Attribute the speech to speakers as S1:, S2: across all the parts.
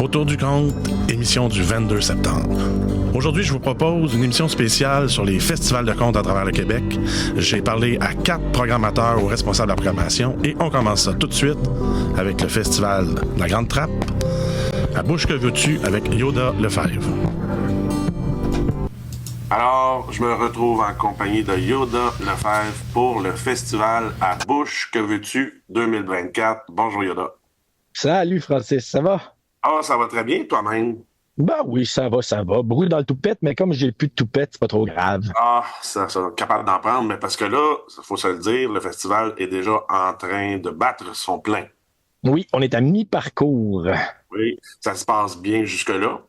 S1: Autour du compte, émission du 22 septembre. Aujourd'hui, je vous propose une émission spéciale sur les festivals de contes à travers le Québec. J'ai parlé à 4 programmateurs ou responsables de la programmation et on commence ça tout de suite avec le festival La Grande Trappe, à Bouche que veux-tu avec Yoda Lefebvre. Alors, je me retrouve en compagnie de Yoda Lefebvre pour le festival à Bouche que veux-tu 2024. Bonjour Yoda.
S2: Salut Francis, ça va?
S1: Ah, ça va très bien, toi-même?
S2: Ben oui, ça va, ça va. Bruit dans le toupette, mais comme j'ai plus de toupette, c'est pas trop grave.
S1: Ah, ça, capable d'en prendre, mais parce que là, il faut se le dire, le festival est déjà en train de battre son plein.
S2: Oui, on est à mi-parcours.
S1: Oui, ça se passe bien jusque-là.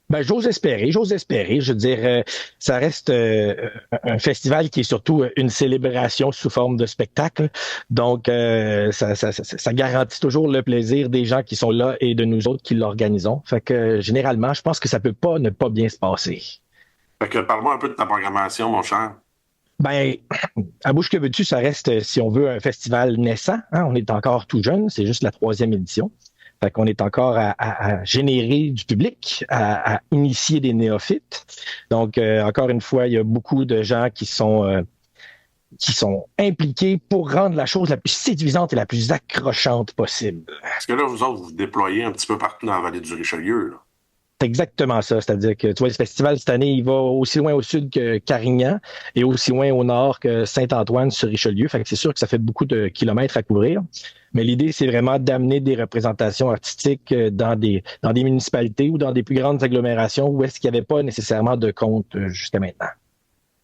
S2: Ben, j'ose espérer, j'ose espérer. Je veux dire, ça reste un festival qui est surtout une célébration sous forme de spectacle. Donc, ça garantit toujours le plaisir des gens qui sont là et de nous autres qui l'organisons. Fait que, généralement, je pense que ça peut pas ne pas bien se passer.
S1: Fait que parle-moi un peu de ta programmation, mon cher.
S2: Ben, à Bouche que veux-tu, ça reste, si on veut, un festival naissant. Hein. On est encore tout jeune, c'est juste la 3e édition. Fait qu'on est encore à générer du public, à initier des néophytes. Donc, encore une fois, il y a beaucoup de gens qui sont impliqués pour rendre la chose la plus séduisante et la plus accrochante possible.
S1: Parce que là, vous autres, vous vous déployez un petit peu partout dans la vallée du Richelieu, là.
S2: C'est exactement ça. C'est-à-dire que, tu vois, le festival, cette année, il va aussi loin au sud que Carignan et aussi loin au nord que Saint-Antoine-sur-Richelieu. Fait que c'est sûr que ça fait beaucoup de kilomètres à couvrir. Mais l'idée, c'est vraiment d'amener des représentations artistiques dans des municipalités ou dans des plus grandes agglomérations où est-ce qu'il n'y avait pas nécessairement de compte jusqu'à maintenant.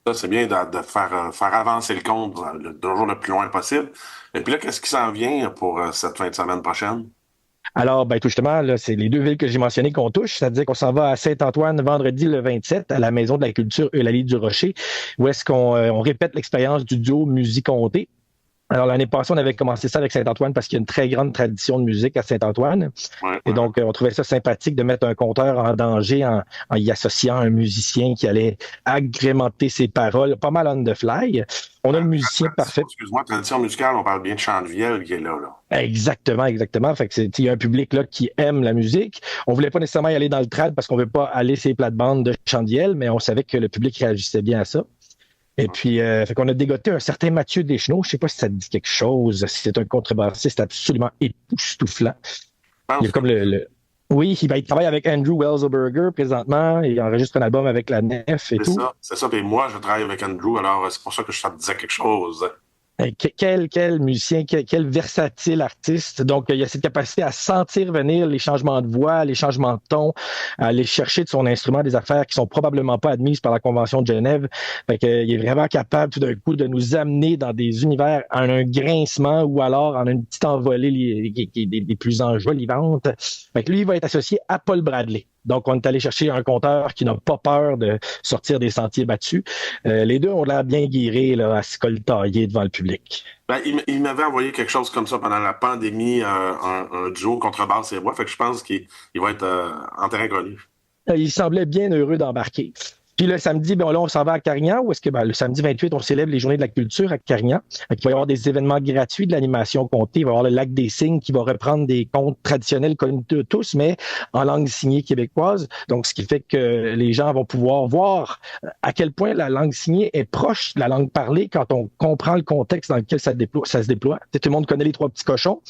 S1: Ça, c'est bien de faire avancer le compte toujours le plus loin possible. Et puis là, qu'est-ce qui s'en vient pour cette fin de semaine prochaine?
S2: Alors, ben, tout justement, là, c'est les 2 villes que j'ai mentionnées qu'on touche, c'est-à-dire qu'on s'en va à Saint-Antoine vendredi le 27 à la Maison de la Culture Eulalie-du-Rocher, où est-ce qu'on on répète l'expérience du duo musique-comté. Alors, l'année passée, on avait commencé ça avec Saint-Antoine parce qu'il y a une très grande tradition de musique à Saint-Antoine.
S1: Ouais,
S2: Et
S1: ouais.
S2: donc, on trouvait ça sympathique de mettre un conteur en danger en y associant un musicien qui allait agrémenter ses paroles, pas mal on the fly. On a le musicien
S1: Tradition,
S2: parfait.
S1: excuse-moi, tradition musicale, on parle bien de chant de Vielle qui est là, là.
S2: Exactement, exactement. Fait que il y a un public là qui aime la musique. On voulait pas nécessairement y aller dans le trad parce qu'on veut pas aller ces plates-bandes de Chandiel, mais on savait que le public réagissait bien à ça. Et puis, fait qu'on a dégoté un certain Mathieu Deschenaux. Je sais pas si ça te dit quelque chose. C'est un contrebassiste absolument époustouflant.
S1: Je
S2: Il
S1: pense
S2: est
S1: que
S2: comme Oui, il travaille avec Andrew Welselberger présentement. Il enregistre un album avec la Nef et
S1: c'est
S2: tout.
S1: ça. C'est ça. Puis moi, je travaille avec Andrew, alors c'est pour ça que ça te disait quelque chose.
S2: Quel musicien, quel versatile artiste. Donc, il a cette capacité à sentir venir les changements de voix, les changements de ton, à aller chercher de son instrument des affaires qui sont probablement pas admises par la Convention de Genève. Fait que, il est vraiment capable tout d'un coup de nous amener dans des univers en un grincement ou alors en une petite envolée des plus enjolivantes. Fait que lui, il va être associé à Paul Bradley. Donc, on est allé chercher un conteur qui n'a pas peur de sortir des sentiers battus. Les deux ont l'air bien guéris là, à se coltailler devant le public.
S1: Ben, il m'avait envoyé quelque chose comme ça pendant la pandémie, un duo contrebasse et voix. Fait que je pense qu'il va être en terrain connu.
S2: Il semblait bien heureux d'embarquer. Puis le samedi, ben là, on s'en va à Carignan, où est-ce que le samedi 28, on célèbre les Journées de la culture à Carignan. Il va y avoir des événements gratuits de l'animation comptée. Il va y avoir le Lac des Cygnes qui va reprendre des contes traditionnels connus de tous, mais en langue signée québécoise. Donc, ce qui fait que les gens vont pouvoir voir à quel point la langue signée est proche de la langue parlée quand on comprend le contexte dans lequel ça se déploie. Tout le monde connaît les 3 petits cochons.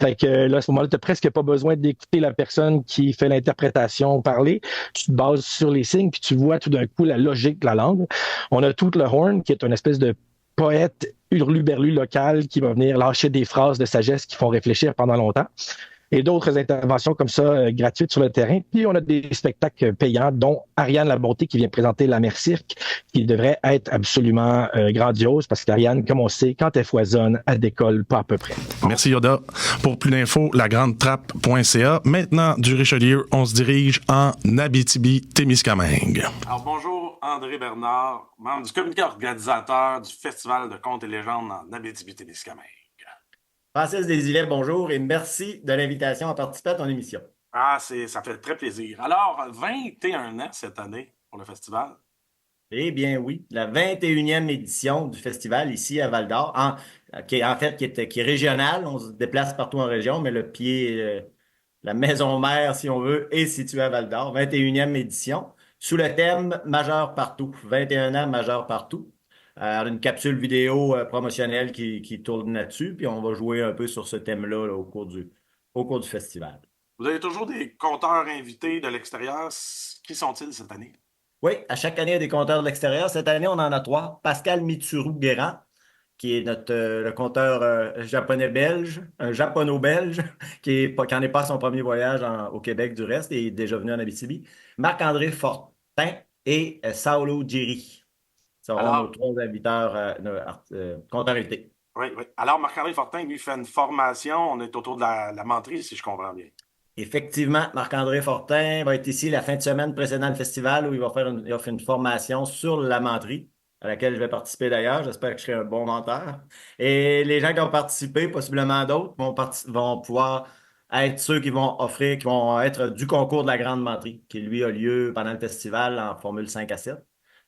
S2: Fait que là, à ce moment-là, tu n'as presque pas besoin d'écouter la personne qui fait l'interprétation parler. Tu te bases sur les signes, puis tu vois tout d'un coup la logique de la langue. On a tout le Horn, qui est une espèce de poète hurluberlu local qui va venir lâcher des phrases de sagesse qui font réfléchir pendant longtemps. Et d'autres interventions comme ça gratuites sur le terrain. Puis on a des spectacles payants, dont Ariane Labonté qui vient présenter la mer Cirque, qui devrait être absolument grandiose, parce qu'Ariane, comme on sait, quand elle foisonne, elle décolle pas à peu près. Merci Yoda. Pour plus d'infos, lagrandetrappe.ca. Maintenant, du Richelieu, on se dirige en Abitibi-Témiscamingue.
S1: Alors bonjour, André Bernard, membre du comité organisateur du Festival de contes et légendes en Abitibi-Témiscamingue.
S3: Francis Desilets, bonjour et merci de l'invitation à participer à ton émission.
S1: Ah, ça fait très plaisir. Alors, 21 ans cette année pour le festival.
S3: Eh bien oui, la 21e édition du festival ici à Val-d'Or, qui est régional, on se déplace partout en région, mais le pied la maison mère, si on veut, est située à Val-d'Or, 21e édition, sous le thème Majeur partout, 21 ans majeur partout. Une capsule vidéo promotionnelle qui tourne là-dessus, puis on va jouer un peu sur ce thème-là là, au cours du festival.
S1: Vous avez toujours des conteurs invités de l'extérieur. Qui sont-ils cette année?
S3: Oui, à chaque année, il y a des compteurs de l'extérieur. Cette année, on en a 3. Pascal Mitsuru-Guérand, qui est le compteur japonais-belge, un japono-belge, qui n'en est pas à son premier voyage au Québec du reste et est déjà venu en Abitibi. Marc-André Fortin et Saulo Giri. Ce seront nos 3 compteurs invités.
S1: Oui, oui. Alors, Marc-André Fortin, lui, fait une formation. On est autour de la menterie, si je comprends bien.
S3: Effectivement, Marc-André Fortin va être ici la fin de semaine précédant le festival où il va faire une formation sur la menterie, à laquelle je vais participer d'ailleurs. J'espère que je serai un bon menteur. Et les gens qui ont participé, possiblement d'autres, vont pouvoir être ceux qui vont être du concours de la Grande Menterie, qui lui a lieu pendant le festival en Formule 5 à 7.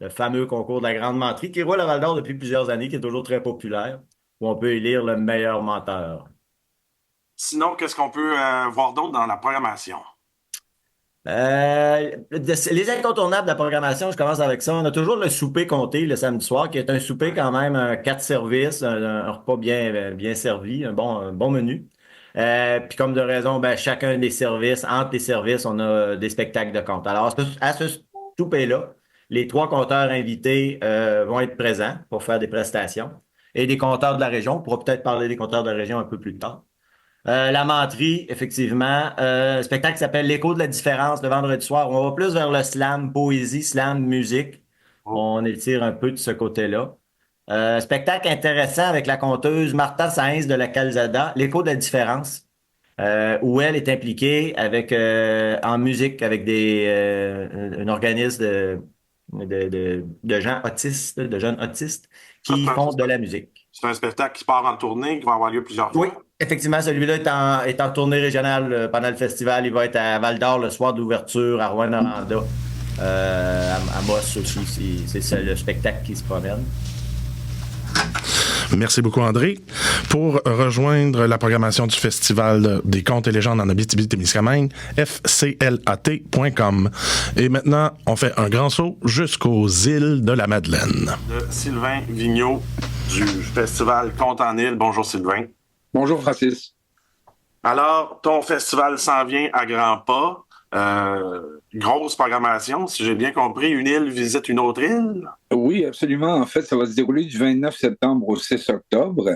S3: Le fameux concours de la Grande Menterie qui roule à Val-d'Or depuis plusieurs années, qui est toujours très populaire, où on peut élire le meilleur menteur.
S1: Sinon, qu'est-ce qu'on peut voir d'autre dans la programmation?
S3: Les incontournables de la programmation, je commence avec ça. On a toujours le souper compté le samedi soir, qui est un souper quand même, 4 services, un repas bien servi, un bon menu. Puis comme de raison, chacun des services, entre les services, on a des spectacles de conte. Alors, à ce souper-là, les 3 conteurs invités vont être présents pour faire des prestations. Et des conteurs de la région. On pourra peut-être parler des conteurs de la région un peu plus tard. La menterie, effectivement. Un spectacle qui s'appelle L'écho de la différence le vendredi soir. On va plus vers le slam, poésie, slam, musique. On étire un peu de ce côté-là. Spectacle intéressant avec la conteuse Martha Sainz de la Calzada, L'écho de la différence, où elle est impliquée en musique avec un organisme de gens autistes, de jeunes autistes qui font de la musique.
S1: C'est un spectacle qui part en tournée, qui va avoir lieu plusieurs fois.
S3: Oui, effectivement, celui-là est en tournée régionale pendant le festival. Il va être à Val-d'Or le soir d'ouverture, à Rouyn-Noranda, à Moss aussi. C'est le spectacle qui se promène.
S1: Merci beaucoup, André. Pour rejoindre la programmation du Festival des contes et légendes en Abitibi-Témiscamingue, fclat.com. Et maintenant, on fait un grand saut jusqu'aux îles de la Madeleine. De Sylvain Vigneault du Festival Contes en île. Bonjour, Sylvain.
S4: Bonjour, Francis.
S1: Alors, ton festival s'en vient à grands pas. Grosse programmation, si j'ai bien compris. Une île visite une autre île?
S4: Oui, absolument. En fait, ça va se dérouler du 29 septembre au 6 octobre.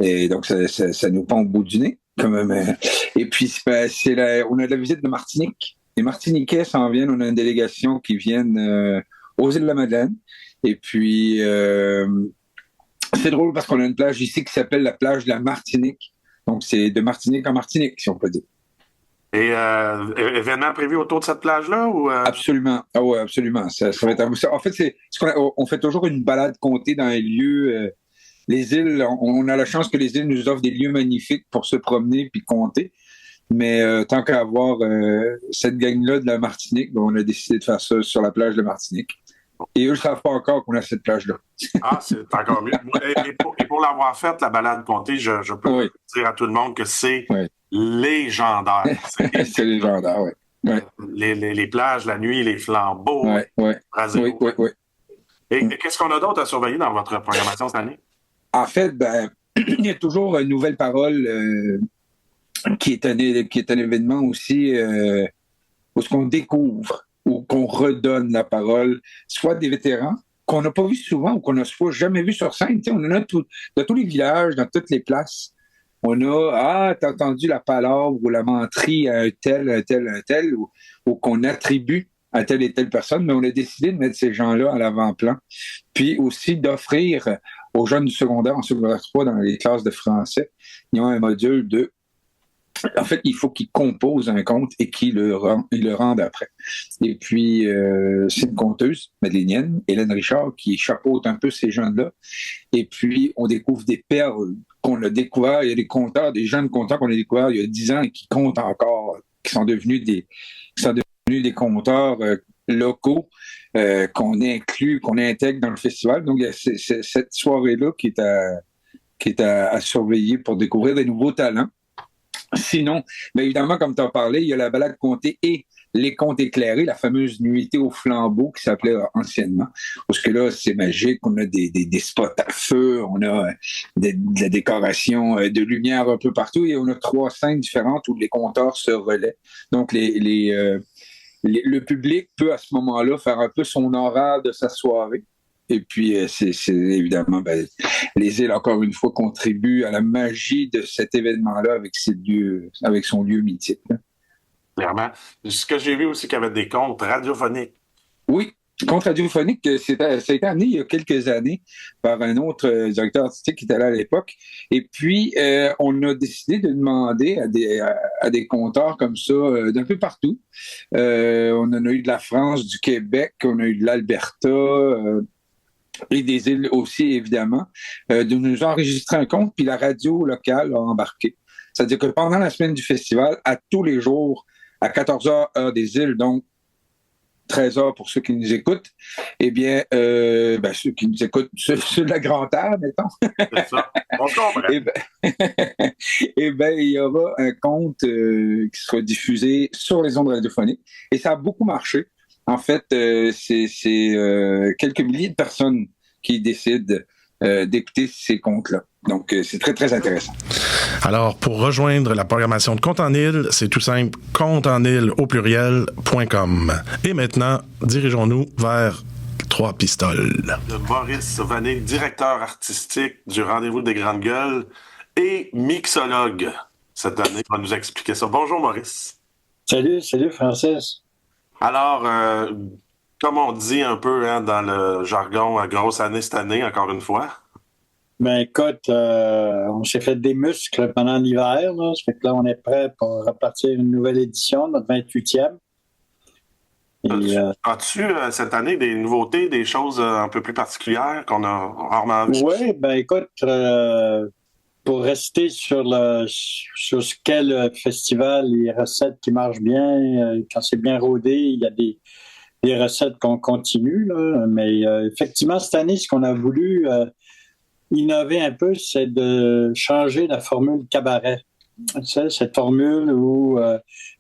S4: Et donc, ça nous pend au bout du nez, quand même. Et puis, on a de la visite de Martinique. Les Martiniquais s'en viennent. On a une délégation qui viennent aux îles de la Madeleine. Et puis, c'est drôle parce qu'on a une plage ici qui s'appelle la plage de la Martinique. Donc, c'est de Martinique en Martinique, si on peut dire.
S1: Et événement prévu autour de cette plage-là? Ou
S4: Absolument. Ah ouais, absolument. Ça va être... En fait, on fait toujours une balade comptée dans les lieux. Les îles, on a la chance que les îles nous offrent des lieux magnifiques pour se promener puis compter. Mais tant qu'à avoir cette gang-là de la Martinique, on a décidé de faire ça sur la plage de Martinique. Et eux ne savent pas encore qu'on a cette plage-là.
S1: Ah, c'est encore mieux. Et pour l'avoir faite, la balade comptée, je peux dire à tout le monde que c'est légendaire.
S4: C'est légendaire, oui. Ouais.
S1: Les plages, la nuit, les flambeaux.
S4: Oui.
S1: Et qu'est-ce qu'on a d'autre à surveiller dans votre programmation cette année?
S4: En fait, il y a toujours une nouvelle parole qui est un événement aussi où ce qu'on découvre ou qu'on redonne la parole, soit des vétérans qu'on n'a pas vu souvent ou qu'on n'a jamais vu sur scène. T'sais, on en a dans tous les villages, dans toutes les places. On a, t'as entendu la palabre ou la menterie à un tel, ou qu'on attribue à telle et telle personne, mais on a décidé de mettre ces gens-là à l'avant-plan. Puis aussi d'offrir aux jeunes du secondaire, en secondaire 3, dans les classes de français, ils ont un module de... En fait, il faut qu'ils composent un conte et qu'ils le rendent après. Et puis, c'est une conteuse, madeleinienne, Hélène Richard, qui chapeaute un peu ces jeunes-là. Et puis, on découvre des perles qu'on a découvert. Il y a des conteurs, des jeunes conteurs qu'on a découverts il y a 10 ans et qui comptent encore, qui sont devenus des conteurs locaux qu'on inclut, qu'on intègre dans le festival. Donc, c'est cette soirée-là qui est à surveiller pour découvrir des nouveaux talents. Sinon, bien évidemment, comme tu as parlé, il y a la balade comptée et les contes éclairés, la fameuse nuitée au flambeau qui s'appelait anciennement. Parce que là, c'est magique, on a des spots à feu, on a de la décoration, de lumière un peu partout, et on a 3 scènes différentes où les compteurs se relaient. Donc, le public peut à ce moment-là faire un peu son horaire de sa soirée. Et puis, c'est évidemment, les îles, encore une fois, contribuent à la magie de cet événement-là avec son lieu mythique. Là.
S1: Clairement. Ce que j'ai vu aussi, qu'il y avait des contes radiophoniques.
S4: Oui, conte radiophonique, ça a été amené il y a quelques années par un autre directeur artistique qui était là à l'époque. Et puis, on a décidé de demander à des conteurs comme ça d'un peu partout. On en a eu de la France, du Québec, on a eu de l'Alberta, et des îles aussi, évidemment, de nous enregistrer un conte, puis la radio locale a embarqué. C'est-à-dire que pendant la semaine du festival, à tous les jours, à 14h, heure des îles, donc 13h pour ceux qui nous écoutent, eh bien, ceux qui nous écoutent sur la Grande-Terre, mettons.
S1: C'est ça. On se comprend.
S4: Il y aura un conte qui sera diffusé sur les ondes radiophoniques. Et ça a beaucoup marché. En fait, c'est quelques milliers de personnes qui décident d'écouter ces contes-là. Donc, c'est très, très intéressant.
S1: Alors, pour rejoindre la programmation de Contes en île, c'est tout simple, contesenile.com. Et maintenant, dirigeons-nous vers Trois Pistoles. Maurice Vanig, directeur artistique du Rendez-vous des Grandes Gueules et mixologue. Cette année, va nous expliquer ça. Bonjour, Maurice.
S5: Salut Francis.
S1: Alors, comme on dit un peu dans le jargon, grosse année cette année, encore une fois.
S5: Ben écoute, on s'est fait des muscles pendant l'hiver. Là. Ça fait que là, on est prêt pour repartir une nouvelle édition, notre 28e.
S1: As-tu cette année des nouveautés, des choses un peu plus particulières qu'on a rarement vues?
S5: Oui, ben écoute, pour rester sur ce qu'est le festival, les recettes qui marchent bien, quand c'est bien rodé, il y a des recettes qu'on continue. Là. Mais effectivement, cette année, ce qu'on a voulu innover un peu, c'est de changer la formule cabaret. Tu sais, cette formule où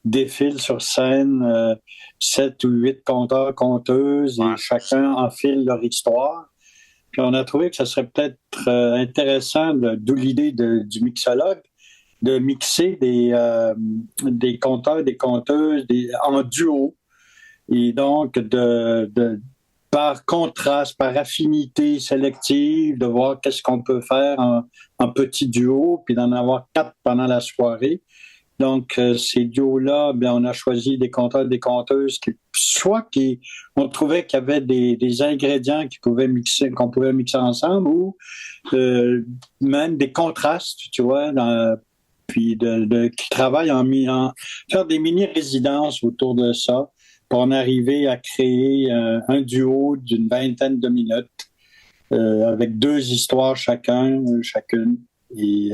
S5: défilent sur scène 7 ou 8 conteurs, conteuses, et chacun enfile leur histoire. Puis on a trouvé que ça serait peut-être intéressant, d'où l'idée du mixologue, de mixer des conteurs, des conteuses en duo. Et donc, par contraste, par affinité sélective, de voir qu'est-ce qu'on peut faire en petit duo, puis d'en avoir 4 pendant la soirée. Donc, ces duos-là, on a choisi des conteurs, des conteuses on trouvait qu'il y avait des ingrédients qu'on pouvait mixer ensemble, ou même des contrastes, tu vois, puis qui travaillent faire des mini-résidences autour de ça, pour en arriver à créer un duo d'une 20aine de minutes avec 2 histoires chacune. Et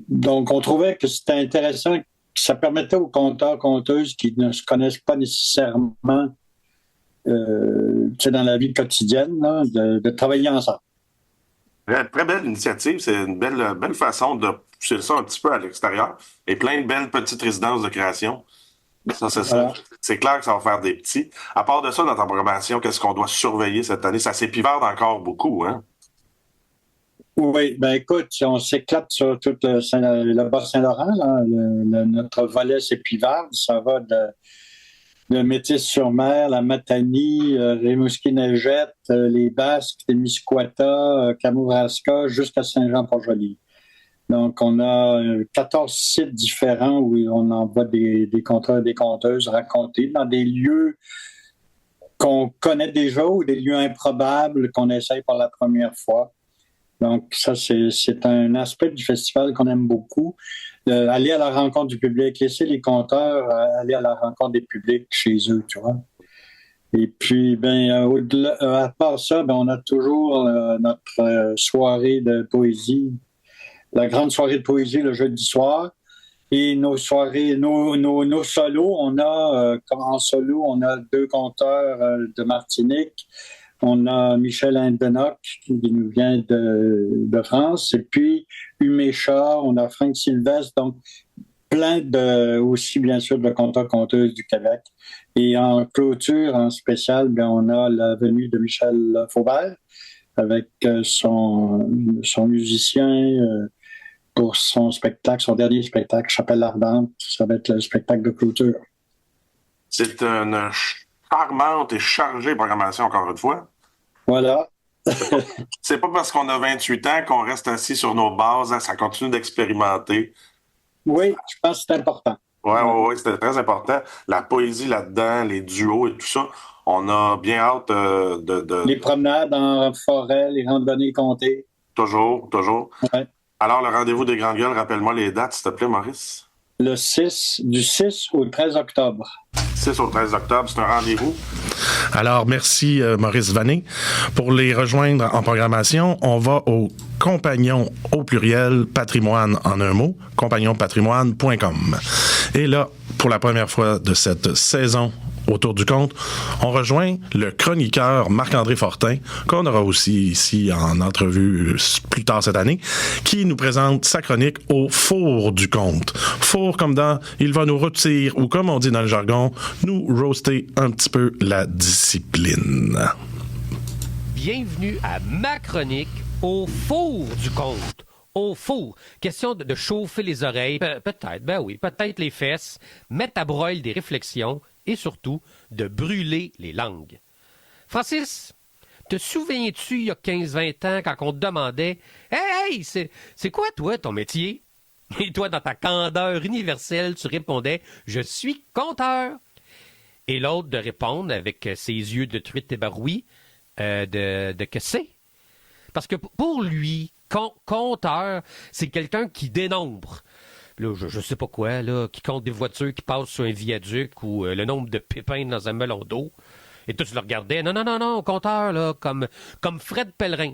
S5: donc, on trouvait que c'était intéressant, que ça permettait aux conteurs, conteuses qui ne se connaissent pas nécessairement dans la vie quotidienne, là, de travailler ensemble.
S1: Très belle initiative. C'est une belle façon de pousser ça un petit peu à l'extérieur. Et plein de belles petites résidences de création. Ça, c'est ça. C'est clair que ça va faire des petits. À part de ça, dans ta programmation, qu'est-ce qu'on doit surveiller cette année? Ça s'épivarde encore beaucoup, hein?
S5: Oui, écoute, on s'éclate sur tout le Bas-Saint-Laurent. Là. Notre volet s'épivarde. Ça va de Métis-sur-Mer, la Matanie, Rimouski-Neigette, les Basques, les Témiscouata, Kamouraska, jusqu'à Saint-Jean-Port-Joli. Donc, on a 14 sites différents où on envoie des conteurs et des conteuses raconter dans des lieux qu'on connaît déjà ou des lieux improbables qu'on essaye pour la première fois. Donc, ça, c'est un aspect du festival qu'on aime beaucoup. Aller à la rencontre du public, laisser les conteurs aller à la rencontre des publics chez eux, tu vois. Et puis, au-delà, à part ça, on a toujours notre soirée de poésie, la grande soirée de poésie le jeudi soir. Et nos soirées, nos solos, en solo, on a 2 conteurs de Martinique. On a Michel Indenoc, qui nous vient de France. Et puis, Humécha, on a Franck Sylvestre. Donc, plein aussi, bien sûr, de compteurs-conteuses du Québec. Et en clôture, en spécial, bien, on a la venue de Michel Faubert avec son musicien pour son spectacle, son dernier spectacle, Chapelle Ardente. Ça va être le spectacle de clôture.
S1: C'est une charmante et chargée programmation, encore une fois.
S5: Voilà.
S1: C'est pas parce qu'on a 28 ans qu'on reste assis sur nos bases, hein, ça continue d'expérimenter.
S5: Oui, je pense que c'est important.
S1: Oui, c'était très important. La poésie là-dedans, les duos et tout ça, on a bien hâte de...
S5: Les promenades en forêt, les randonnées comptées.
S1: Toujours.
S5: Ouais.
S1: Alors, le rendez-vous des Grandes Gueules, rappelle-moi les dates, s'il te plaît, Maurice.
S5: Du 6 au 13 octobre.
S1: 6 au 13 octobre, c'est un rendez-vous. Alors, merci Maurice Vanet. Pour les rejoindre en programmation, on va au compagnon au pluriel patrimoine en un mot, compagnonpatrimoine.com. Et là, pour la première fois de cette saison autour du compte, on rejoint le chroniqueur Marc-André Fortin, qu'on aura aussi ici en entrevue plus tard cette année, qui nous présente sa chronique au four du compte. Four comme dans il va nous rôtir, ou comme on dit dans le jargon, nous roaster un petit peu la discipline.
S6: Bienvenue à ma chronique au four du compte. Au four. Question de chauffer les oreilles, peut-être, ben oui, peut-être les fesses, mettre à broil des réflexions et surtout de brûler les langues. Francis, te souviens-tu il y a 15-20 ans quand on te demandait « Hey, c'est quoi toi ton métier? » Et toi, dans ta candeur universelle, tu répondais « Je suis compteur. » Et l'autre de répondre avec ses yeux de truite ébarouis de que c'est. Parce que pour lui, compteur, c'est quelqu'un qui dénombre. Là, je sais pas quoi, là, qui compte des voitures qui passent sur un viaduc ou le nombre de pépins dans un melon d'eau. Et toi, tu le regardais, non, compteur, là, comme Fred Pellerin.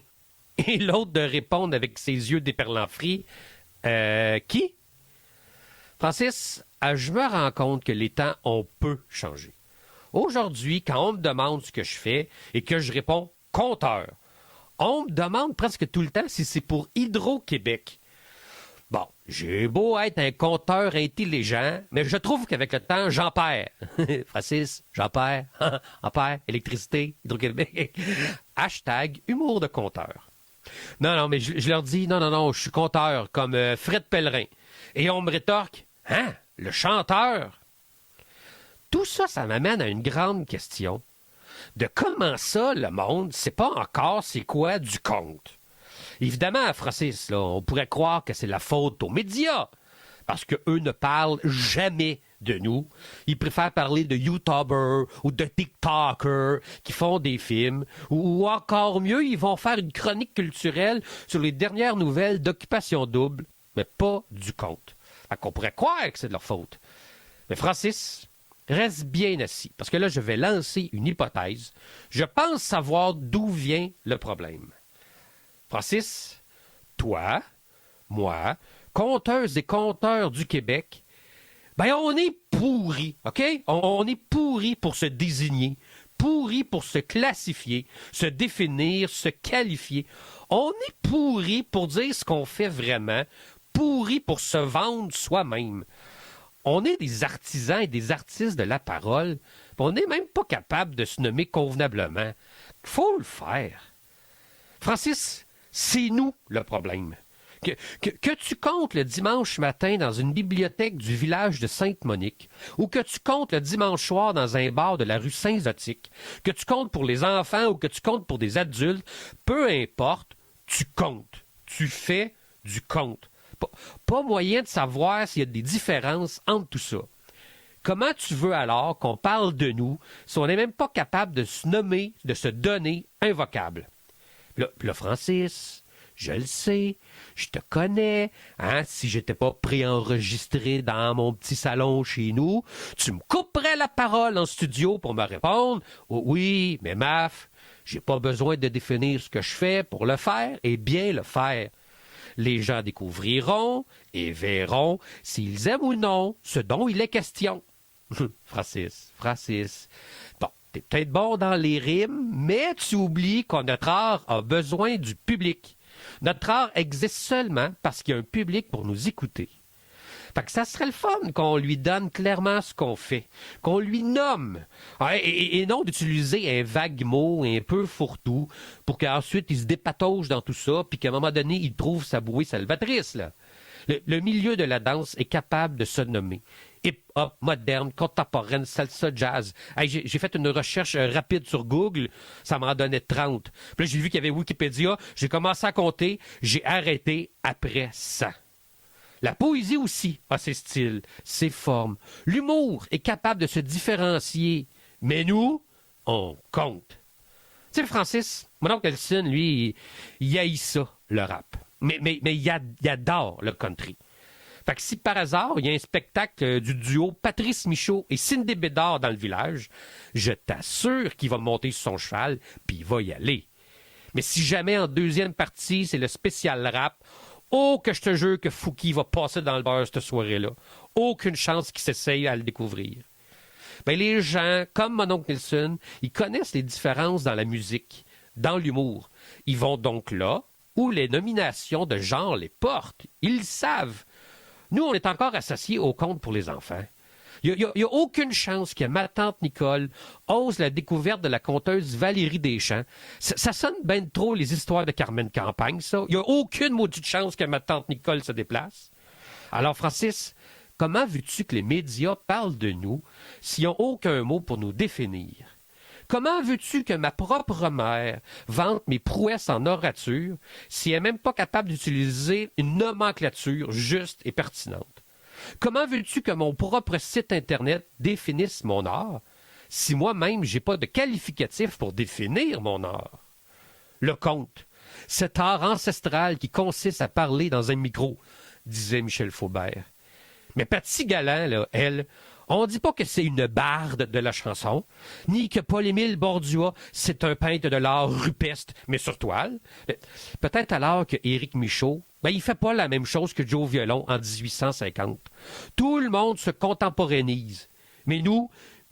S6: Et l'autre de répondre avec ses yeux déperlant frits, qui? Francis, je me rends compte que les temps ont peu changé. Aujourd'hui, quand on me demande ce que je fais et que je réponds compteur, on me demande presque tout le temps si c'est pour Hydro-Québec. Bon, j'ai beau être un compteur intelligent, mais je trouve qu'avec le temps, j'en perds. Francis, j'en perds. En perds. Électricité, Hydro-Québec. Hashtag humour de compteur. Non, mais je leur dis, non, je suis compteur, comme Fred Pellerin. Et on me rétorque, hein, le chanteur? Tout ça, ça m'amène à une grande question. De comment ça, le monde, sait pas encore c'est quoi du conte? Évidemment, Francis, là, on pourrait croire que c'est la faute aux médias, parce qu'eux ne parlent jamais de nous. Ils préfèrent parler de YouTubers ou de TikTokers qui font des films, ou encore mieux, ils vont faire une chronique culturelle sur les dernières nouvelles d'Occupation Double, mais pas du conte. Fait qu'on pourrait croire que c'est de leur faute. Mais Francis, reste bien assis, parce que là, je vais lancer une hypothèse. Je pense savoir d'où vient le problème. Francis, toi, moi, conteuses et conteurs du Québec, ben on est pourris, OK? On est pourris pour se désigner, pourris pour se classifier, se définir, se qualifier. On est pourris pour dire ce qu'on fait vraiment, pourris pour se vendre soi-même. On est des artisans et des artistes de la parole, puis on n'est même pas capable de se nommer convenablement. Faut le faire. Francis, c'est nous le problème. Que tu comptes le dimanche matin dans une bibliothèque du village de Sainte-Monique, ou que tu comptes le dimanche soir dans un bar de la rue Saint-Zotique, que tu comptes pour les enfants ou que tu comptes pour des adultes, peu importe, tu comptes. Tu fais du compte. Pas moyen de savoir s'il y a des différences entre tout ça. Comment tu veux alors qu'on parle de nous si on n'est même pas capable de se nommer, de se donner un vocable? Puis là, Francis, je le sais, je te connais, hein, si j'étais pas préenregistré dans mon petit salon chez nous, tu me couperais la parole en studio pour me répondre. Oh, oui, mais Maf, j'ai pas besoin de définir ce que je fais pour le faire et bien le faire. Les gens découvriront et verront s'ils aiment ou non ce dont il est question. Francis. Bon, t'es peut-être bon dans les rimes, mais tu oublies que notre art a besoin du public. Notre art existe seulement parce qu'il y a un public pour nous écouter. Fait que ça serait le fun qu'on lui donne clairement ce qu'on fait, qu'on lui nomme, et non d'utiliser un vague mot un peu fourre-tout pour qu'ensuite il se dépatauge dans tout ça, puis qu'à un moment donné, il trouve sa bouée salvatrice, là. Le milieu de la danse est capable de se nommer. Hip-hop, moderne, contemporaine, salsa, jazz. Hey, j'ai fait une recherche rapide sur Google, ça m'en donnait 30. Puis là, j'ai vu qu'il y avait Wikipédia, j'ai commencé à compter, j'ai arrêté après 100. La poésie aussi a ses styles, ses formes. L'humour est capable de se différencier. Mais nous, on compte. Tu sais, Francis, mon oncle Nelson, lui, il haït ça, le rap. Mais il adore le country. Fait que si par hasard, il y a un spectacle du duo Patrice Michaud et Cindy Bédard dans le village, je t'assure qu'il va monter sur son cheval, puis il va y aller. Mais si jamais en deuxième partie, c'est le spécial rap, oh que je te jure que Fouki va passer dans le beurre cette soirée-là. Aucune chance qu'il s'essaye à le découvrir. Ben, les gens, comme mon oncle Nelson, ils connaissent les différences dans la musique, dans l'humour. Ils vont donc là où les nominations de genre les portent. Ils le savent. Nous, on est encore associés au conte pour les enfants. Il n'y a aucune chance que ma tante Nicole ose la découverte de la conteuse Valérie Deschamps. Ça sonne bien trop les histoires de Carmen Campagne, ça. Il n'y a aucune maudite chance que ma tante Nicole se déplace. Alors, Francis, comment veux-tu que les médias parlent de nous s'ils n'ont aucun mot pour nous définir? Comment veux-tu que ma propre mère vante mes prouesses en orature si elle n'est même pas capable d'utiliser une nomenclature juste et pertinente? Comment veux-tu que mon propre site Internet définisse mon art si moi-même j'ai pas de qualificatif pour définir mon art? Le conte, cet art ancestral qui consiste à parler dans un micro, disait Michel Faubert. Mais Patsy Galland, là, elle, on dit pas que c'est une barde de la chanson, ni que Paul-Émile Bordua, c'est un peintre de l'art rupestre, mais sur toile. Peut-être alors que Éric Michaud, il fait pas la même chose que Joe Violon en 1850. Tout le monde se contemporainise. Mais nous,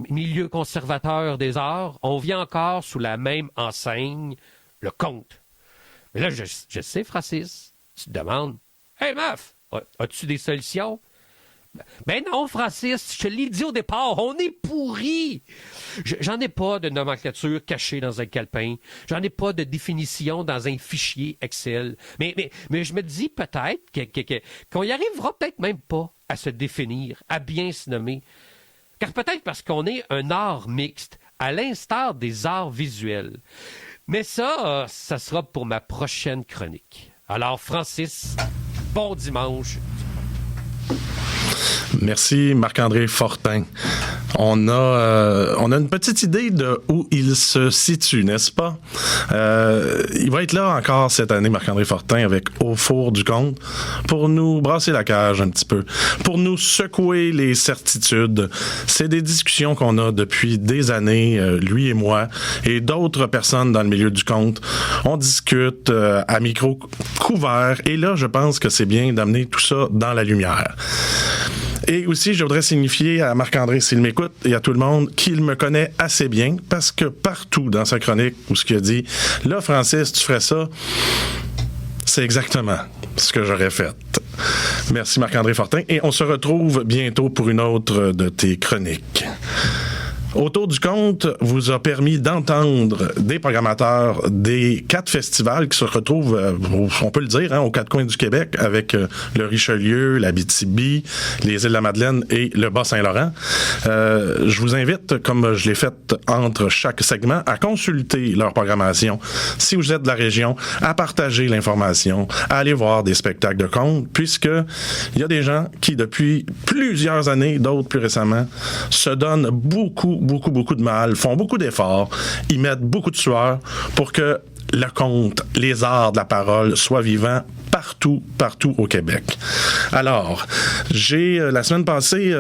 S6: milieu conservateur des arts, on vit encore sous la même enseigne, le conte. Mais là, je sais, Francis, tu te demandes, « Hey, meuf, as-tu des solutions? » Ben non, Francis, je te l'ai dit au départ, on est pourris. J'en ai pas de nomenclature cachée dans un calepin. J'en ai pas de définition dans un fichier Excel. Mais je me dis peut-être qu'on y arrivera peut-être même pas à se définir, à bien se nommer. Car peut-être parce qu'on est un art mixte, à l'instar des arts visuels. Mais ça sera pour ma prochaine chronique. Alors, Francis, bon dimanche.
S1: Merci Marc-André Fortin. On a une petite idée de où il se situe, n'est-ce pas? Il va être là encore cette année, Marc-André Fortin, avec Au four du conte, pour nous brasser la cage un petit peu, pour nous secouer les certitudes. C'est des discussions qu'on a depuis des années, lui et moi, et d'autres personnes dans le milieu du conte. On discute à micro couvert, et là, je pense que c'est bien d'amener tout ça dans la lumière. Et aussi, je voudrais signifier à Marc-André, s'il m'écoute, et à tout le monde, qu'il me connaît assez bien, parce que partout dans sa chronique, où ce qu'il a dit, là, Francis, tu ferais ça, c'est exactement ce que j'aurais fait. Merci Marc-André Fortin, et on se retrouve bientôt pour une autre de tes chroniques. Autour du conte vous a permis d'entendre des programmateurs des 4 festivals qui se retrouvent, on peut le dire, aux 4 coins du Québec, avec le Richelieu, l'Abitibi, les Îles-de-la-Madeleine et le Bas-Saint-Laurent. Je vous invite, comme je l'ai fait entre chaque segment, à consulter leur programmation. Si vous êtes de la région, à partager l'information, à aller voir des spectacles de conte, puisque il y a des gens qui, depuis plusieurs années, d'autres plus récemment, se donnent beaucoup de mal, font beaucoup d'efforts, ils mettent beaucoup de sueur pour que le conte, les arts de la parole soient vivants partout au Québec. Alors, j'ai la semaine passée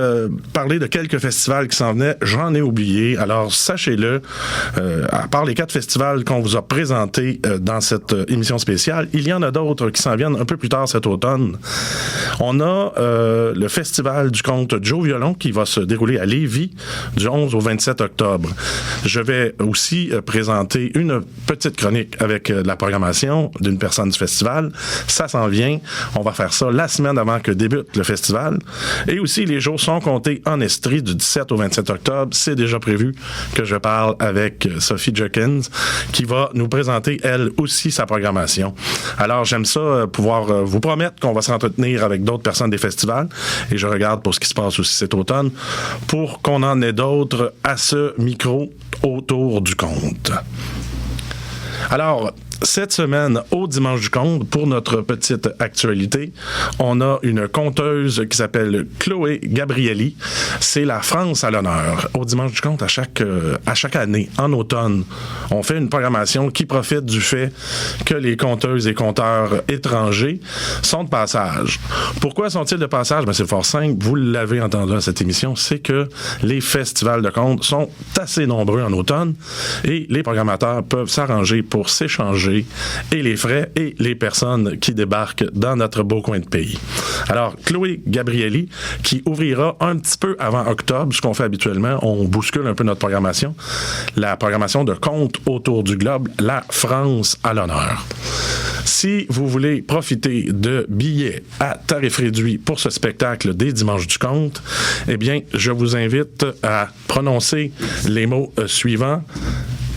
S1: parlé de quelques festivals qui s'en venaient, j'en ai oublié, alors sachez-le, à part les 4 festivals qu'on vous a présentés dans cette émission spéciale, il y en a d'autres qui s'en viennent un peu plus tard cet automne. On a le festival du conte Joe Violon qui va se dérouler à Lévis du 11 au 27 octobre. Je vais aussi présenter une petite chronique avec la programmation d'une personne du festival. ça s'en vient. On va faire ça la semaine avant que débute le festival. Et aussi, les jours sont comptés en Estrie du 17 au 27 octobre. C'est déjà prévu que je parle avec Sophie Jerkins, qui va nous présenter, elle aussi, sa programmation. Alors, j'aime ça, pouvoir vous promettre qu'on va s'entretenir avec d'autres personnes des festivals. Et je regarde pour ce qui se passe aussi cet automne, pour qu'on en ait d'autres à ce micro autour du conte. Alors, cette semaine, au Dimanche du Conte, pour notre petite actualité, on a une conteuse qui s'appelle Chloé Gabrielli. C'est la France à l'honneur. Au Dimanche du Conte, à chaque année, en automne, on fait une programmation qui profite du fait que les conteuses et conteurs étrangers sont de passage. Pourquoi sont-ils de passage? Ben, c'est fort simple. Vous l'avez entendu à cette émission, c'est que les festivals de contes sont assez nombreux en automne et les programmateurs peuvent s'arranger pour s'échanger et les frais et les personnes qui débarquent dans notre beau coin de pays. Alors, Chloé Gabrielli, qui ouvrira un petit peu avant octobre, ce qu'on fait habituellement, on bouscule un peu notre programmation, la programmation de contes autour du globe, la France à l'honneur. Si vous voulez profiter de billets à tarif réduit pour ce spectacle des Dimanches du Conte, eh bien, je vous invite à prononcer les mots suivants.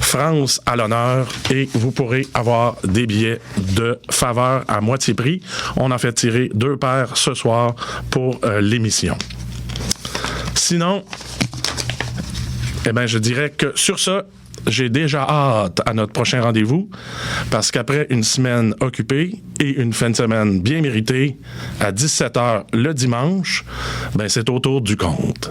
S1: France à l'honneur et vous pourrez avoir des billets de faveur à moitié prix. On en fait tirer 2 paires ce soir pour l'émission. Sinon, eh bien, je dirais que sur ça, j'ai déjà hâte à notre prochain rendez-vous parce qu'après une semaine occupée et une fin de semaine bien méritée, à 17h le dimanche, ben c'est au tour du conte.